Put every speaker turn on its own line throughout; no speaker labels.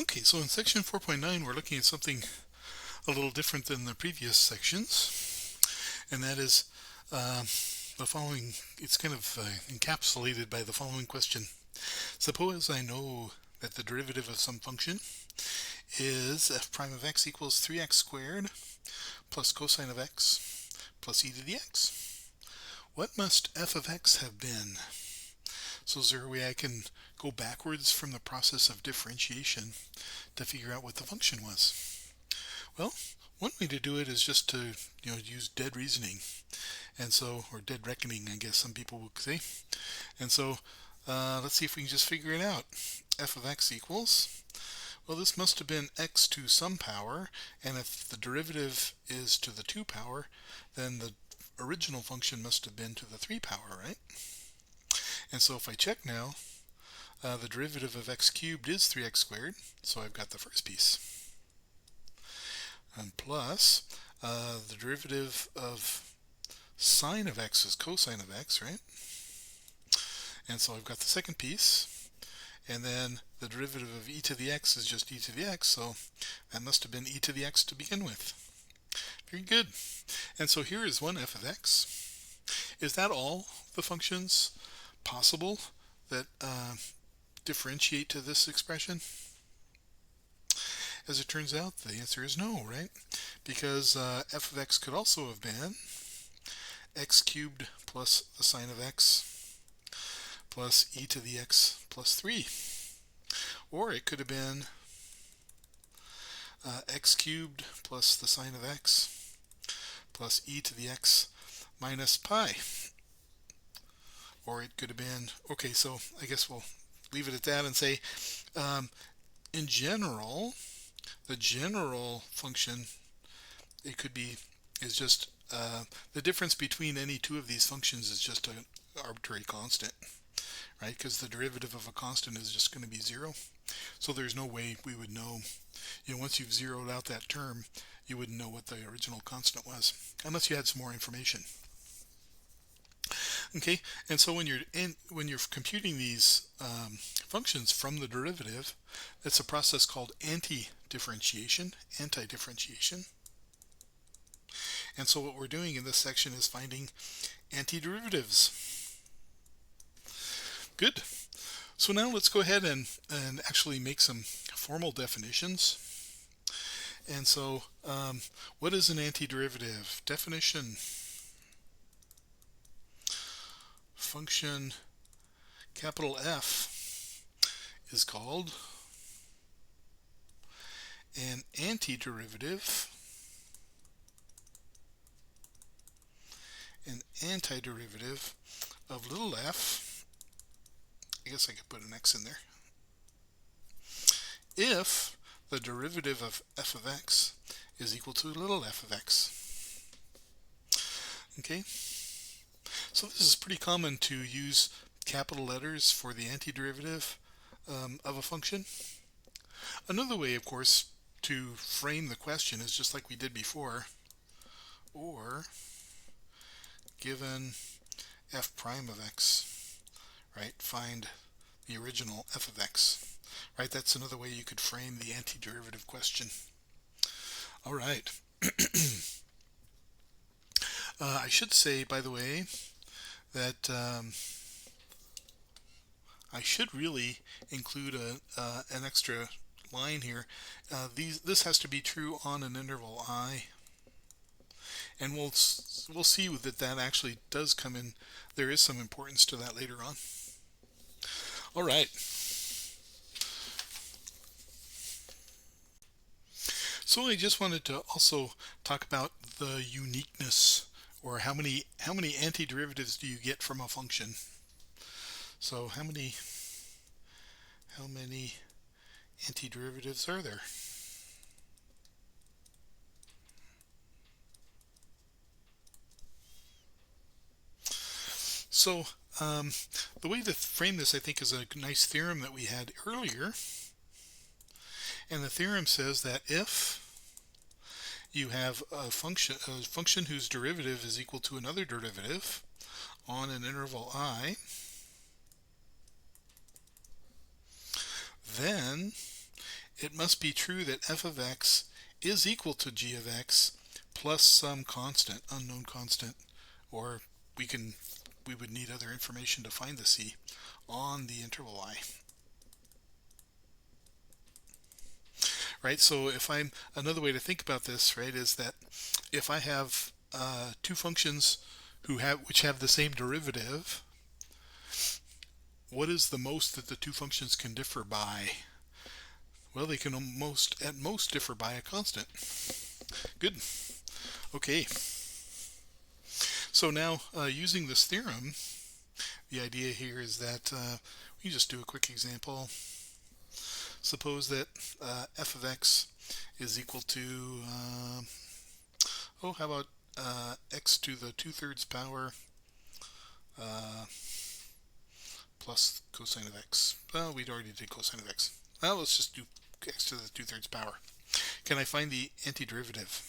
Okay, so in section 4.9 we're looking at something a little different than the previous sections, and that is the following. It's kind of encapsulated by the following question. Suppose I know that the derivative of some function is f prime of x equals 3x squared plus cosine of x plus e to the x. What must f of x have been? So is there a way I can go backwards from the process of differentiation to figure out what the function was? Well, one way to do it is just to use dead reasoning, and so, or dead reckoning, I guess some people would say. And so let's see if we can just figure it out. F of x equals, well, this must have been x to some power, and if the derivative is to the 2 power, then the original function must have been to the 3 power, right? And so if I check now, the derivative of x cubed is 3x squared, so I've got the first piece. And plus, the derivative of sine of x is cosine of x, right? And so I've got the second piece. And then the derivative of e to the x is just e to the x, so that must have been e to the x to begin with. Very good. And so here is one f of x. Is that all the functions possible that differentiate to this expression? As it turns out, the answer is no, right? Because f of x could also have been x cubed plus the sine of x plus e to the x plus 3. Or it could have been x cubed plus the sine of x plus e to the x minus pi. Or it could have been, okay, so I guess we'll leave it at that and say, in general, the general function, it could be, is just, the difference between any two of these functions is just an arbitrary constant, right? Because the derivative of a constant is just going to be 0. So there's no way we would know, once you've zeroed out that term, you wouldn't know what the original constant was, unless you had some more information. Okay, and so when you're computing these functions from the derivative, it's a process called antidifferentiation. And so what we're doing in this section is finding antiderivatives. Good. So now let's go ahead and actually make some formal definitions. And so what is an antiderivative? Definition: function capital F is called an antiderivative. An antiderivative of little f, I guess I could put an x in there, if the derivative of f of x is equal to little f of x. Okay, so this is pretty common to use capital letters for the antiderivative of a function. Another way, of course, to frame the question is just like we did before, or given f prime of x, right, find the original f of x, right? That's another way you could frame the antiderivative question. All right. I should say, by the way, that I should really include an extra line here. This has to be true on an interval I, and we'll see that actually does come in. There is some importance to that later on. All right. So I just wanted to also talk about the uniqueness, or how many antiderivatives do you get from a function. So how many antiderivatives are there? So the way to frame this, I think, is a nice theorem that we had earlier. And the theorem says that if you have a function whose derivative is equal to another derivative on an interval I, then it must be true that f of x is equal to g of x plus some constant, unknown constant, or we would need other information to find the c on the interval I. Right, so if I'm, another way to think about this, right, is that if I have two functions which have the same derivative, what is the most that the two functions can differ by? Well, they can at most differ by a constant. Good. Okay. So now, using this theorem, the idea here is that we just do a quick example. Suppose that f of x is equal to, how about x to the 2/3 power plus cosine of x. Well, we'd already did cosine of x. Well, let's just do x to the 2/3 power. Can I find the antiderivative?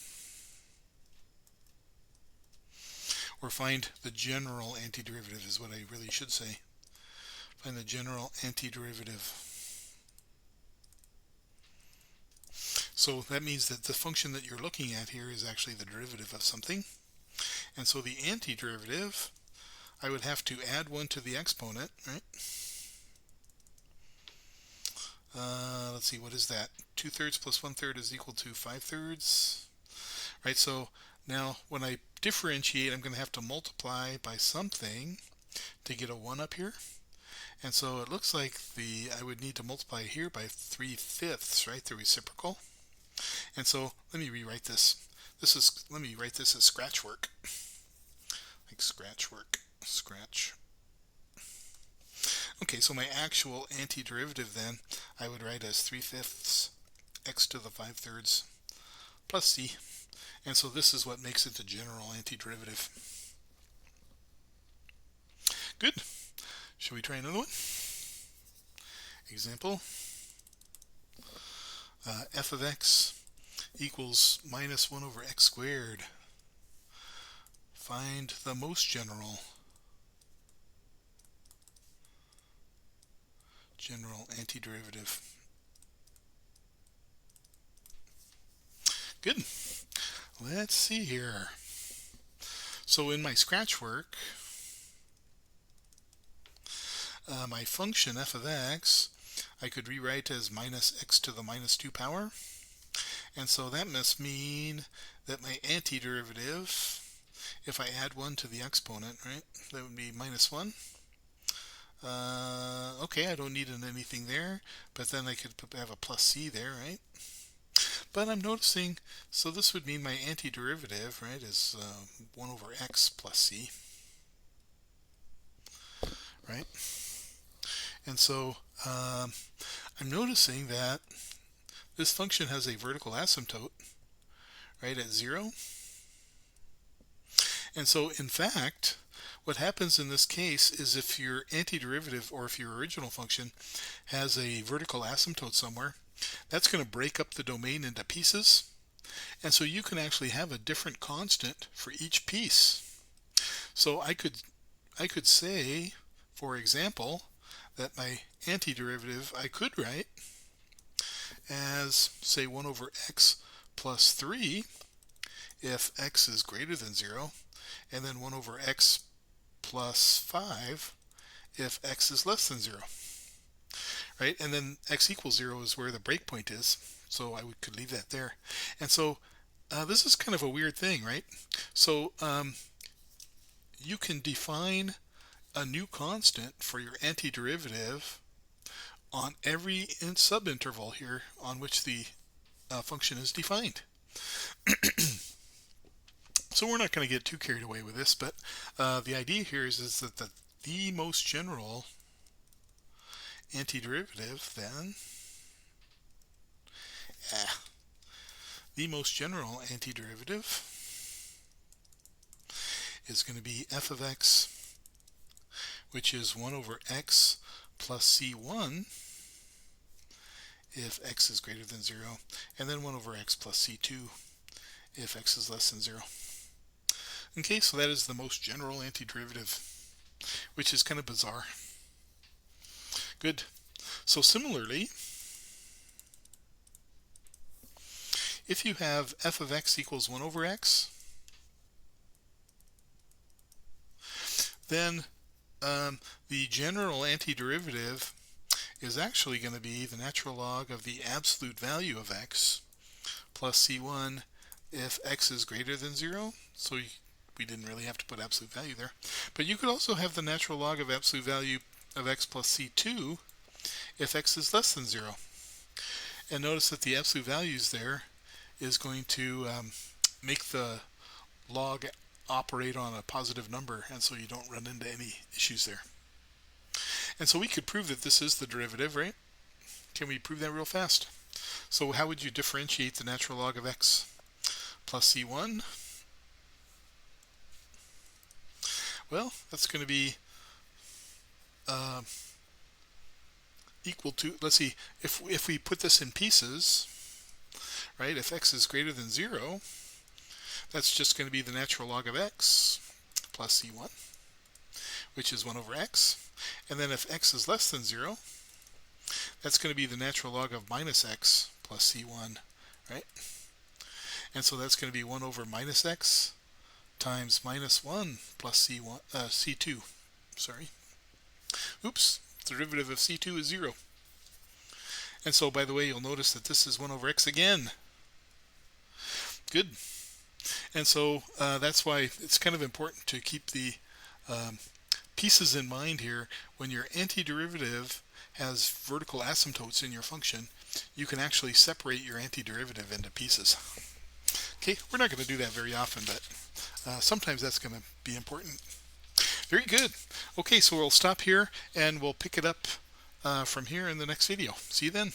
Or find the general antiderivative is what I really should say. Find the general antiderivative. So that means that the function that you're looking at here is actually the derivative of something. And so the antiderivative, I would have to add 1 to the exponent, right? Let's see, what is that? 2/3 plus 1/3 is equal to 5/3. Right, so now when I differentiate, I'm going to have to multiply by something to get a 1 up here. And so it looks like I would need to multiply here by 3/5, right, the reciprocal. And so let me rewrite this. Let me write this as scratch work. Like scratch work, scratch. Okay, so my actual antiderivative then, I would write as 3/5 x to the 5/3 plus c. And so this is what makes it the general antiderivative. Good. Shall we try another one? Example. F of x equals minus 1 over x squared. Find the most general antiderivative. Good. Let's see here. So in my scratch work, my function f of x I could rewrite as minus x to the minus 2 power. And so that must mean that my antiderivative, if I add 1 to the exponent, right, that would be minus 1. Okay, I don't need anything there, but then I could have a plus c there, right? But I'm noticing, so this would mean my antiderivative, right, is 1 over x plus c, right? And so I'm noticing that this function has a vertical asymptote, right, at 0. And so, in fact, what happens in this case is if your antiderivative, or if your original function, has a vertical asymptote somewhere, that's going to break up the domain into pieces. And so you can actually have a different constant for each piece. So I could say, for example, that my antiderivative I could write as, say, 1 over x plus 3 if x is greater than 0, and then 1 over x plus 5 if x is less than 0. Right? And then x equals 0 is where the breakpoint is, so I could leave that there. And so this is kind of a weird thing, right? So you can define a new constant for your antiderivative on every subinterval here on which the function is defined. So we're not going to get too carried away with this, but the idea here is that the most general antiderivative then, the most general antiderivative is going to be f of x, which is 1 over x plus c1 if x is greater than 0, and then 1 over x plus c2 if x is less than 0. Okay, so that is the most general antiderivative, which is kind of bizarre. Good. So similarly, if you have f of x equals 1 over x, then the general antiderivative is actually going to be the natural log of the absolute value of x plus c1 if x is greater than 0. So we didn't really have to put absolute value there. But you could also have the natural log of absolute value of x plus c2 if x is less than 0. And notice that the absolute values there is going to make the log operate on a positive number, and so you don't run into any issues there. And so we could prove that this is the derivative, right? Can we prove that real fast? So how would you differentiate the natural log of x plus c1? Well, that's going to be equal to, let's see, if we put this in pieces, right, if x is greater than 0, that's just going to be the natural log of x plus c1, which is 1 over x. And then if x is less than 0, that's going to be the natural log of minus x plus c1, right? And so that's going to be 1 over minus x times minus 1 plus c1, c2. Sorry. Oops, the derivative of c2 is 0. And so, by the way, you'll notice that this is 1 over x again. Good. And so that's why it's kind of important to keep the pieces in mind here. When your antiderivative has vertical asymptotes in your function, you can actually separate your antiderivative into pieces. Okay, we're not going to do that very often, but sometimes that's going to be important. Very good. Okay, so we'll stop here and we'll pick it up from here in the next video. See you then.